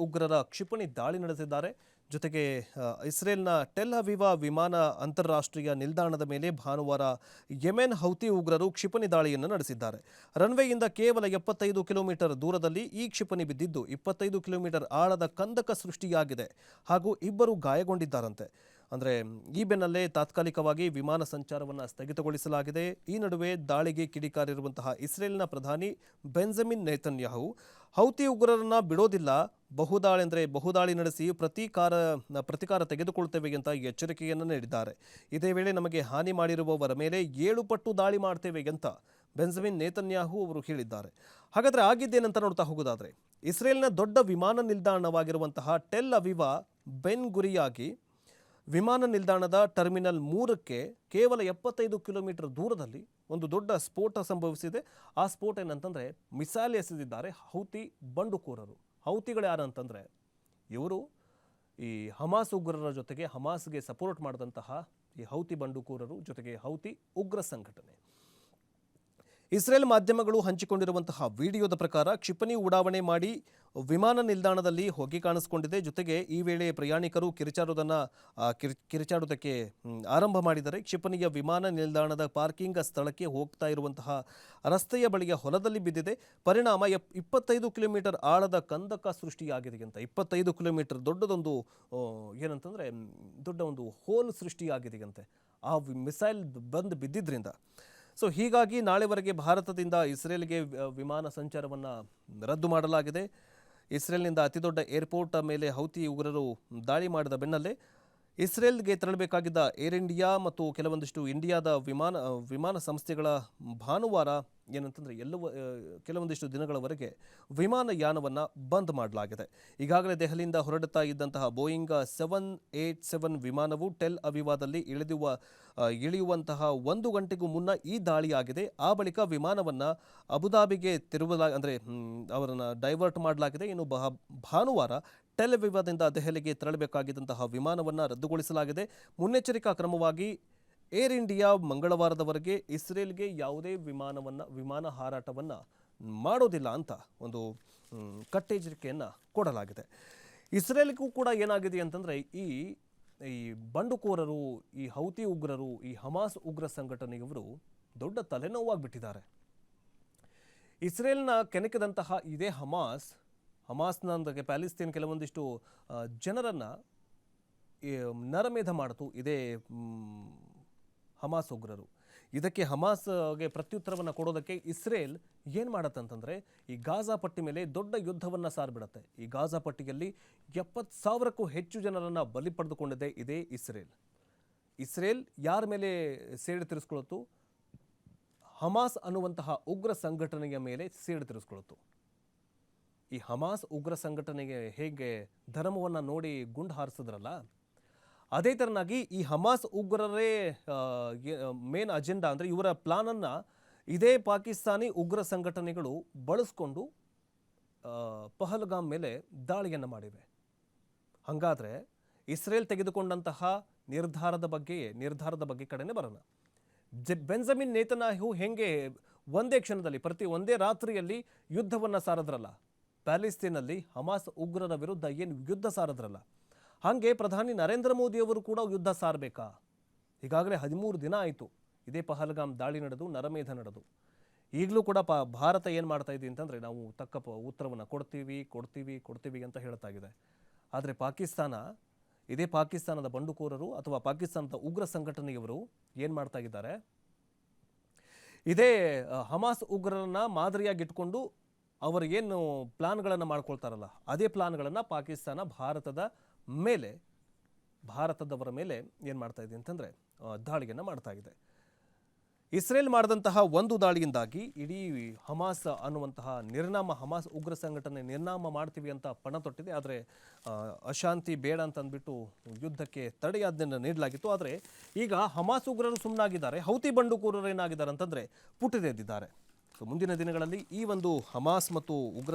ಉಗ್ರರ ಕ್ಷಿಪಣಿ ದಾಳಿ ನಡೆಸಿದ್ದಾರೆ. ಜೊತೆಗೆ ಇಸ್ರೇಲ್ನ ಟೆಲ್ ಅವೀವ್ ವಿಮಾನ ಅಂತಾರಾಷ್ಟ್ರೀಯ ನಿಲ್ದಾಣದ ಮೇಲೆ ಭಾನುವಾರ ಯೆಮೆನ್ ಹೌತಿ ಉಗ್ರರು ಕ್ಷಿಪಣಿ ದಾಳಿಯನ್ನು ನಡೆಸಿದ್ದಾರೆ. ರನ್ವೇಯಿಂದ ಕೇವಲ 75 ಕಿಲೋಮೀಟರ್ ದೂರದಲ್ಲಿ ಈ ಕ್ಷಿಪಣಿ ಬಿದ್ದಿದ್ದು 25 ಕಿಲೋಮೀಟರ್ ಆಳದ ಕಂದಕ ಸೃಷ್ಟಿಯಾಗಿದೆ ಹಾಗೂ ಇಬ್ಬರು ಗಾಯಗೊಂಡಿದ್ದಾರಂತೆ. ಅಂದರೆ ಈ ಬೆನ್ನಲ್ಲೇ ತಾತ್ಕಾಲಿಕವಾಗಿ ವಿಮಾನ ಸಂಚಾರವನ್ನು ಸ್ಥಗಿತಗೊಳಿಸಲಾಗಿದೆ. ಈ ನಡುವೆ ದಾಳಿಗೆ ಕಿಡಿಕಾರಿರುವಂತಹ ಇಸ್ರೇಲ್ನ ಪ್ರಧಾನಿ ಬೆಂಜಮಿನ್ ನೇತನ್ಯಾಹು ಹೌತಿ ಉಗ್ರರನ್ನ ಬಿಡೋದಿಲ್ಲ, ಬಹುದಾಳಿ ನಡೆಸಿ ಪ್ರತೀಕಾರ ತೆಗೆದುಕೊಳ್ತೇವೆ ಅಂತ ಎಚ್ಚರಿಕೆಯನ್ನು ನೀಡಿದ್ದಾರೆ. ಇದೇ ವೇಳೆ ನಮಗೆ ಹಾನಿ ಮಾಡಿರುವವರ ಮೇಲೆ 7 ಪಟ್ಟು ದಾಳಿ ಮಾಡ್ತೇವೆ ಅಂತ ಬೆಂಜಮಿನ್ ನೇತನ್ಯಾಹು ಅವರು ಹೇಳಿದ್ದಾರೆ. ಹಾಗಾದರೆ ಆಗಿದ್ದೇನಂತ ನೋಡ್ತಾ ಹೋಗೋದಾದರೆ, ಇಸ್ರೇಲ್ನ ದೊಡ್ಡ ವಿಮಾನ ನಿಲ್ದಾಣವಾಗಿರುವಂತಹ ಟೆಲ್ ಅವೀವ್ ಬೆನ್ ಗುರಿಯಾಗಿ ವಿಮಾನ ನಿಲ್ದಾಣದ ಟರ್ಮಿನಲ್ 3ಕ್ಕೆ ಕೇವಲ 75 ಕಿಲೋಮೀಟರ್ ದೂರದಲ್ಲಿ ಒಂದು ದೊಡ್ಡ ಸ್ಫೋಟ ಸಂಭವಿಸಿದೆ. ಆ ಸ್ಫೋಟ ಏನಂತಂದರೆ ಮಿಸೈಲ್ ಎಸೆದಿದ್ದಾರೆ ಹೌತಿ ಬಂಡುಕೋರರು. ಹೌತಿಗಳು ಯಾರಂತಂದರೆ ಇವರು ಈ ಹಮಾಸ್ ಉಗ್ರರ ಜೊತೆಗೆ ಹಮಾಸ್ಗೆ ಸಪೋರ್ಟ್ ಮಾಡಿದಂತಹ ಈ ಹೌತಿ ಬಂಡುಕೋರರು, ಜೊತೆಗೆ ಹೌತಿ ಉಗ್ರ ಸಂಘಟನೆ. ಇಸ್ರೇಲ್ ಮಾಧ್ಯಮಗಳು ಹಂಚಿಕೊಂಡಿರುವಂತಹ ವಿಡಿಯೋದ ಪ್ರಕಾರ ಕ್ಷಿಪಣಿ ಉಡಾವಣೆ ಮಾಡಿ ವಿಮಾನ ನಿಲ್ದಾಣದಲ್ಲಿ ಹೊಗೆ ಕಾಣಿಸಿಕೊಂಡಿದೆ. ಜೊತೆಗೆ ಈ ವೇಳೆ ಪ್ರಯಾಣಿಕರು ಕಿರಿಚಾಡುವುದಕ್ಕೆ ಆರಂಭ ಮಾಡಿದರೆ ಕ್ಷಿಪಣಿಯ ವಿಮಾನ ನಿಲ್ದಾಣದ ಪಾರ್ಕಿಂಗ್ ಸ್ಥಳಕ್ಕೆ ಹೋಗ್ತಾ ಇರುವಂತಹ ರಸ್ತೆಯ ಬಳಿಯ ಹೊಲದಲ್ಲಿ ಬಿದ್ದಿದೆ. ಪರಿಣಾಮ 25 ಕಿಲೋಮೀಟರ್ ಆಳದ ಕಂದಕ ಸೃಷ್ಟಿಯಾಗಿದೆ ಅಂತ. 25 ಕಿಲೋಮೀಟರ್ ದೊಡ್ಡದೊಂದು ಏನಂತಂದರೆ ದೊಡ್ಡ ಒಂದು ಹೋಲ್ ಸೃಷ್ಟಿಯಾಗಿದೆಯಂತೆ ಆ ಮಿಸೈಲ್ ಬಂದು ಬಿದ್ದಿದ್ರಿಂದ. ಸೊ ಹೀಗಾಗಿ ನಾಳೆವರೆಗೆ ಭಾರತದಿಂದ ಇಸ್ರೇಲ್ಗೆ ವಿಮಾನ ಸಂಚಾರವನ್ನು ರದ್ದು ಮಾಡಲಾಗಿದೆ. ಇಸ್ರೇಲ್ನಿಂದ ಅತಿದೊಡ್ಡ ಏರ್ಪೋರ್ಟ್ ಮೇಲೆ ಹೌತಿ ಉಗ್ರರು ದಾಳಿ ಮಾಡಿದ ಬೆನ್ನಲ್ಲೇ ಇಸ್ರೇಲ್ಗೆ ತೆರಳಬೇಕಾಗಿದ್ದ ಏರ್ ಇಂಡಿಯಾ ಮತ್ತು ಕೆಲವೊಂದಿಷ್ಟು ಇಂಡಿಯಾದ ವಿಮಾನ ಸಂಸ್ಥೆಗಳ ಭಾನುವಾರ ಏನಂತಂದರೆ ಕೆಲವೊಂದಿಷ್ಟು ದಿನಗಳವರೆಗೆ ವಿಮಾನಯಾನವನ್ನು ಬಂದ್ ಮಾಡಲಾಗಿದೆ. ಈಗಾಗಲೇ ದೆಹಲಿಯಿಂದ ಹೊರಡುತ್ತಾ ಇದ್ದಂತಹ ಬೋಯಿಂಗ್ 787 ವಿಮಾನವು ಟೆಲ್ ಅವೀವಾದಲ್ಲಿ ಇಳಿಯುವಂತಹ 1 ಗಂಟೆಗೂ ಮುನ್ನ ಈ ದಾಳಿಯಾಗಿದೆ. ಆ ಬಳಿಕ ವಿಮಾನವನ್ನು ಅಬುದಾಬಿಗೆ ಅವರನ್ನು ಡೈವರ್ಟ್ ಮಾಡಲಾಗಿದೆ. ಇನ್ನು ಭಾನುವಾರ ಟೆಲ್ ಅವೀವದಿಂದ ದೆಹಲಿಗೆ ತೆರಳಬೇಕಾಗಿದ್ದಂತಹ ವಿಮಾನವನ್ನು ರದ್ದುಗೊಳಿಸಲಾಗಿದೆ. ಮುನ್ನೆಚ್ಚರಿಕಾ ಕ್ರಮವಾಗಿ ಏರ್ ಇಂಡಿಯಾ ಮಂಗಳವಾರದವರೆಗೆ ಇಸ್ರೇಲ್ಗೆ ಯಾವುದೇ ವಿಮಾನ ಹಾರಾಟವನ್ನು ಮಾಡೋದಿಲ್ಲ ಅಂತ ಒಂದು ಕಟ್ಟೆಚ್ಚರಿಕೆಯನ್ನು ಕೊಡಲಾಗಿದೆ. ಇಸ್ರೇಲ್ಗೂ ಕೂಡ ಏನಾಗಿದೆ ಅಂತಂದರೆ ಈ ಬಂಡುಕೋರರು, ಈ ಹೌತಿ ಉಗ್ರರು, ಈ ಹಮಾಸ್ ಉಗ್ರ ಸಂಘಟನೆಯವರು ದೊಡ್ಡ ತಲೆನೋವಾಗಿಬಿಟ್ಟಿದ್ದಾರೆ. ಇಸ್ರೇಲ್ನ ಕೆಣಕಿದಂತಹ ಇದೇ ಹಮಾಸ್ನೊಂದಿಗೆ ಪ್ಯಾಲೆಸ್ತೇನ್ ಕೆಲವೊಂದಿಷ್ಟು ಜನರನ್ನು ನರಮೇಧ ಮಾಡಿತು ಇದೇ ಹಮಾಸ್ ಉಗ್ರರು. ಇದಕ್ಕೆ ಹಮಾಸ್ಗೆ ಪ್ರತ್ಯುತ್ತರವನ್ನು ಕೊಡೋದಕ್ಕೆ ಇಸ್ರೇಲ್ ಏನು ಮಾಡತ್ತಂತಂದರೆ ಈ ಗಾಜಾ ಪಟ್ಟಿ ಮೇಲೆ ದೊಡ್ಡ ಯುದ್ಧವನ್ನು ಸಾರಿಬಿಡತ್ತೆ. ಈ ಗಾಜಾ ಪಟ್ಟಿಯಲ್ಲಿ 70,000ಕ್ಕೂ ಹೆಚ್ಚು ಜನರನ್ನು ಬಲಿ ಪಡೆದುಕೊಂಡಿದೆ ಇದೇ ಇಸ್ರೇಲ್ ಯಾರ ಮೇಲೆ ಸೇಡು ತೀರಿಸ್ಕೊಳ್ತು? ಹಮಾಸ್ ಅನ್ನುವಂತಹ ಉಗ್ರ ಸಂಘಟನೆಯ ಮೇಲೆ ಸೇಡು ತೀರಿಸ್ಕೊಳ್ತು. ಈ ಹಮಾಸ್ ಉಗ್ರ ಸಂಘಟನೆಗೆ ಹೇಗೆ ಧರ್ಮವನ್ನು ನೋಡಿ ಗುಂಡು ಹಾರಿಸಿದ್ರಲ್ಲ, ಅದೇ ಥರನಾಗಿ ಈ ಹಮಾಸ್ ಉಗ್ರರೇ ಮೇನ್ ಅಜೆಂಡಾ ಅಂದರೆ ಇವರ ಪ್ಲಾನನ್ನು ಇದೇ ಪಾಕಿಸ್ತಾನಿ ಉಗ್ರ ಸಂಘಟನೆಗಳು ಬಳಸ್ಕೊಂಡು ಪಹಲ್ಗಾಮ್ ಮೇಲೆ ದಾಳಿಯನ್ನು ಮಾಡಿವೆ. ಹಾಗಾದರೆ ಇಸ್ರೇಲ್ ತೆಗೆದುಕೊಂಡಂತಹ ನಿರ್ಧಾರದ ಬಗ್ಗೆ ಕಡೆನೇ ಬರೋಣ. ಬೆಂಜಮಿನ್ ನೇತನ್ಯಾಹು ಹೆಂಗೆ ಒಂದೇ ಕ್ಷಣದಲ್ಲಿ ಒಂದೇ ರಾತ್ರಿಯಲ್ಲಿ ಯುದ್ಧವನ್ನು ಸಾರಿದ್ರಲ್ಲ, ಪ್ಯಾಲೆಸ್ತೇನಲ್ಲಿ ಹಮಾಸ್ ಉಗ್ರರ ವಿರುದ್ಧ ಏನು ಯುದ್ಧ ಸಾರಿದ್ರಲ್ಲ, ಹಾಗೆ ಪ್ರಧಾನಿ ನರೇಂದ್ರ ಮೋದಿಯವರು ಕೂಡ ಯುದ್ಧ ಸಾರಬೇಕಾ? ಈಗಾಗಲೇ 13 ದಿನ ಆಯಿತು ಇದೇ ಪಹಲ್ಗಾಮ್ ದಾಳಿ ನಡೆದು, ನರಮೇಧ ನಡೆದು. ಈಗಲೂ ಕೂಡ ಭಾರತ ಏನು ಮಾಡ್ತಾ ಇದೆ ಅಂತಂದರೆ ನಾವು ತಕ್ಕ ಉತ್ತರವನ್ನು ಕೊಡ್ತೀವಿ ಅಂತ ಹೇಳ್ತಾ ಇದೆ. ಆದರೆ ಇದೇ ಪಾಕಿಸ್ತಾನದ ಬಂಡುಕೋರರು ಅಥವಾ ಪಾಕಿಸ್ತಾನದ ಉಗ್ರ ಸಂಘಟನೆಯವರು ಏನು ಮಾಡ್ತಾ ಇದ್ದಾರೆ, ಇದೇ ಹಮಾಸ್ ಉಗ್ರರನ್ನ ಮಾದರಿಯಾಗಿಟ್ಕೊಂಡು ಅವರು ಏನು ಪ್ಲಾನ್ಗಳನ್ನು ಮಾಡ್ಕೊಳ್ತಾರಲ್ಲ, ಅದೇ ಪ್ಲಾನ್ಗಳನ್ನು ಪಾಕಿಸ್ತಾನ ಭಾರತದವರ ಮೇಲೆ ಏನು ಮಾಡ್ತಾ ಇದೆ ಅಂತಂದರೆ ದಾಳಿಯನ್ನು ಮಾಡ್ತಾ ಇದೆ. ಇಸ್ರೇಲ್ ಮಾಡಿದಂತಹ ಒಂದು ದಾಳಿಯಿಂದಾಗಿ ಇಡೀ ಹಮಾಸ್ ಅನ್ನುವಂತಹ ಹಮಾಸ್ ಉಗ್ರ ಸಂಘಟನೆ ನಿರ್ನಾಮ ಮಾಡ್ತೀವಿ ಅಂತ ಪಣ ತೊಟ್ಟಿದೆ. ಆದರೆ ಅಶಾಂತಿ ಬೇಡ ಅಂತ ಅಂದ್ಬಿಟ್ಟು ಯುದ್ಧಕ್ಕೆ ತಡೆಯಾಜ್ಞೆಯನ್ನು ನೀಡಲಾಗಿತ್ತು. ಆದರೆ ಈಗ ಹಮಾಸ್ ಉಗ್ರರು ಸುಮ್ಮನಾಗಿದ್ದಾರೆ, ಹೌತಿ ಬಂಡುಕೋರರು ಏನಾಗಿದ್ದಾರೆ ಅಂತಂದರೆ ಪುಟಿದೆದ್ದಿದ್ದಾರೆ. ಸೊ ಮುಂದಿನ ದಿನಗಳಲ್ಲಿ ಈ ಒಂದು ಹಮಾಸ್ ಮತ್ತು ಉಗ್ರ